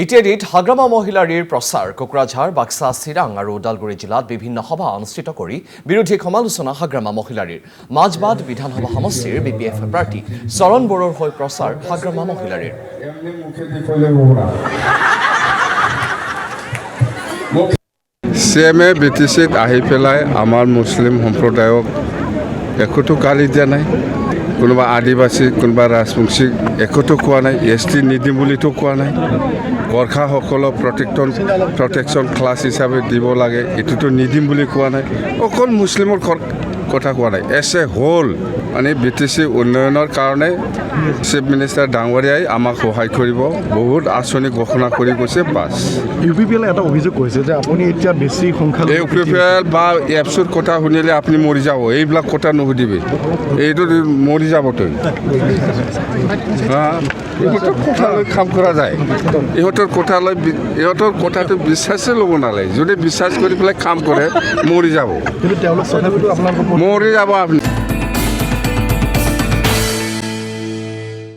ইত্যাদিত হাগ্ৰামা মহিলাৰীৰ প্ৰচাৰ কোকৰাঝাৰ বাক্সা চিৰাং আৰু ওদালগুৰি জিলাত বিভিন্ন সভা অনুষ্ঠিত কৰি বিৰোধী সমালোচনা হাগ্ৰামা মহিলাৰীৰ মাজবাদ বিধানসভা সমষ্টিৰ বিপিএফ প্ৰাৰ্থী চৰণ বড়োৰ হৈ প্ৰচাৰ হাগ্ৰামা মহিলাৰীৰ CMA BTCত আহি পেলাই আমাৰ মুছলিম সম্প্ৰদায়ক একোটো গালি দিয়া নাই কোনোবা আদিবাসী কোনোবা ৰাজবংশীক একোটো কোৱা নাই ST নিদিম বুলিতো কোৱা নাই গৰ্খাসকলক প্ৰটেকশ্যন ক্লাছ হিচাপে দিব লাগে এইটোতো নিদিম বুলি কোৱা নাই অকল মুছলিমৰ কথা কোৱা নাই এছ এ হোল মানে BTC উন্নয়নৰ কাৰণে চিফ মিনিষ্টাৰ ডাঙৰীয়াই আমাক সহায় কৰিব বহুত আঁচনি ঘোষণা কৰি গৈছে বাছ UPPL এটা অভিযোগ কৰিছে যে আপুনি এতিয়া বেছি সংখ্যালঘু UPPL বা এপছৰ কথা শুনিলে আপুনি মৰি যাব এইবিলাক কথা নুসুধিবি এইটো মৰি যাব তই ইহঁতৰ কথালৈ কাম কৰা যায় ইহঁতৰ কথাটো বিশ্বাসে ল'ব নালাগে যদি বিশ্বাস কৰি পেলাই কাম কৰে মৰি যাব কিন্তু তেওঁলোক তথাপিতো আপোনালোকৰ মৰি যাব আপুনি